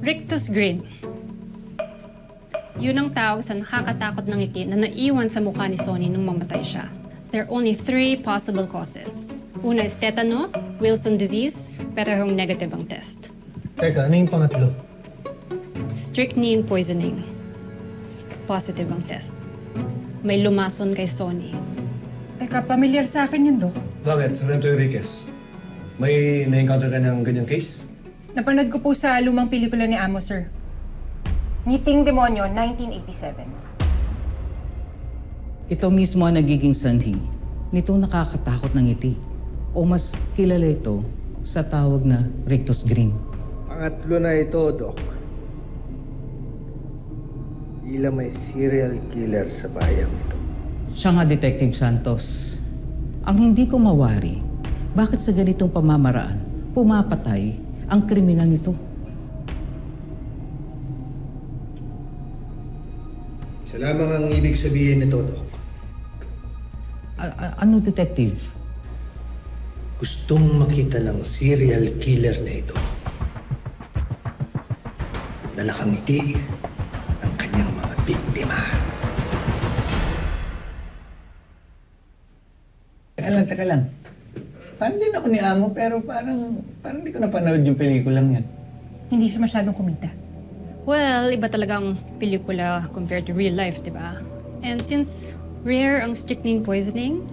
Rictus Green. Yun ang tawag sa nakakatakot ng ngiti na naiwan sa mukha ni Sonny nung mamatay siya. There are only 3 possible causes. Una is tetano, Wilson disease, parehong negative ang test. Teka, ano yung pangatlo? Strychnine poisoning. Positive ang test. May lumason kay Sonny. Teka, pamilyar sa akin yun, Dok. Bakit? Sarento Enriquez. May na-encounter ka ng ganyang case? Napanood ko po sa lumang pelikula ni Amo, sir. Ngiting Demonyo, 1987. Ito mismo ang nagiging sanhi nitong nakakatakot na ngiti. O mas kilala ito sa tawag na Rictus Green. Pangatlo na ito, Doc. Tila may serial killer sa bayang ito. Siya nga, Detective Santos. Ang hindi ko mawari, bakit sa ganitong pamamaraan pumapatay ang kriminal nito? Isa lamang ang ibig sabihin nito, Doc. Ano, Detective? Gustong makita ng serial killer na ito na nakangiti ang kanyang mga biktima. Teka lang. Parang din ako ni Amo, pero parang di ko napanood yung pelikulang yan. Hindi siya masyadong kumita. Well, iba talagang pelikula compared to real life, di ba? And since rare ang strychnine poisoning,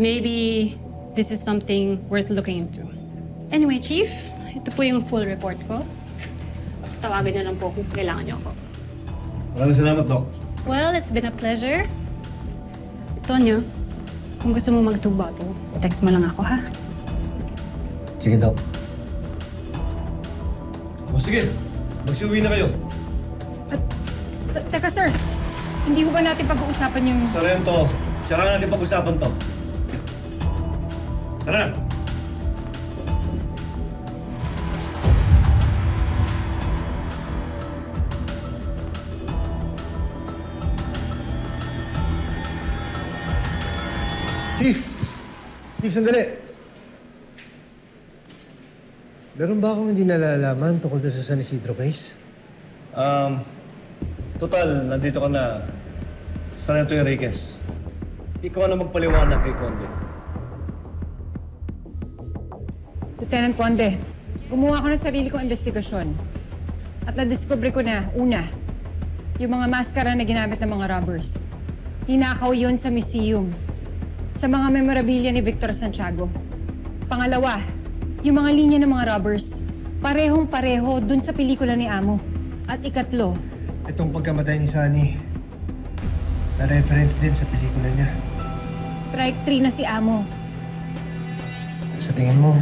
maybe this is something worth looking into. Anyway, Chief, ito po yung full report ko. Tawagan niyo lang po kung kailangan niyo ako. Maraming salamat, Doc. Well, it's been a pleasure. Tonyo, kung gusto mo mag-tubato, text mo lang ako, ha? Sige, Doc. O sige, magsiuwi na kayo. Teka, sir. Hindi ko ba natin pag-uusapan yung... Sarento, saka natin pag-usapan to. Tara! Chief! Chief, sandali! Meron ba akong hindi nalalaman tungkol doon sa San Isidro case? Total, nandito ka na. Sarento Enriquez. Ikaw na magpaliwanag kay Conde. Lieutenant Conde, gumawa ko ng sarili kong investigasyon. At nadiskubre ko na, una, yung mga maskara na ginamit ng mga robbers. Hinakaw yun sa museum. Sa mga memorabilia ni Victor Santiago. Pangalawa, yung mga linya ng mga robbers. Parehong-pareho dun sa pelikula ni Amo. At ikatlo, Itong pagkamatay ni Sunny, na-reference din sa pelikula niya. strike 3 na si Amo. Sa tingin mo,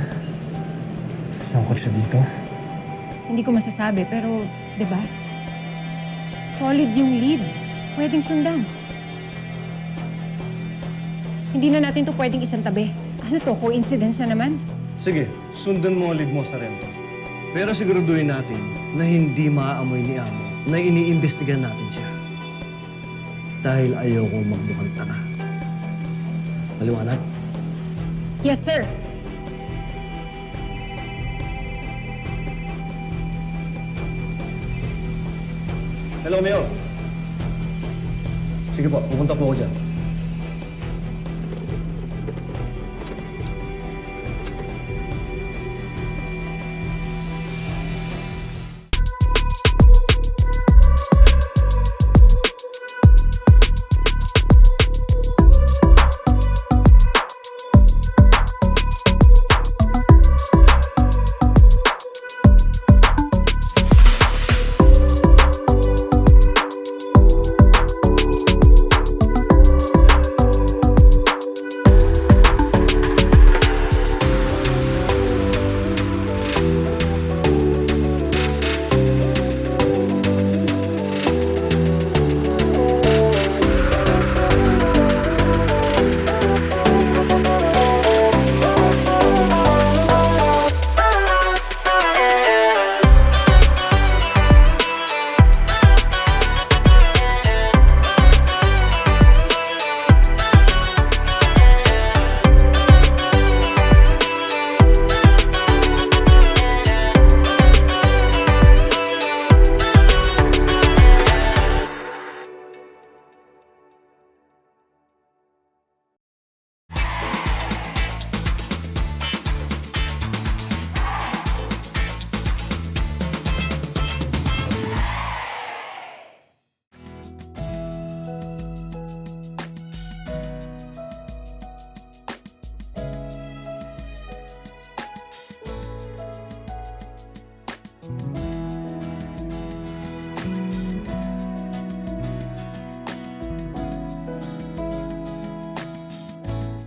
sangkot siya dito? Hindi ko masasabi, pero, di ba? Solid yung lead. Pwedeng sundan. Hindi na natin to pwedeng isang tabi. Ano to, coincidence na naman? Sige, sundan mo ang lead mo, Sarento. Pero siguraduhin natin na hindi maaamoy ni Amo na iniimbestigahan natin siya. Dahil ayokong magmukhang tanga. Maliwanag? Yes, sir. Hello, Mayor. Sige po, pupunta po ako dyan.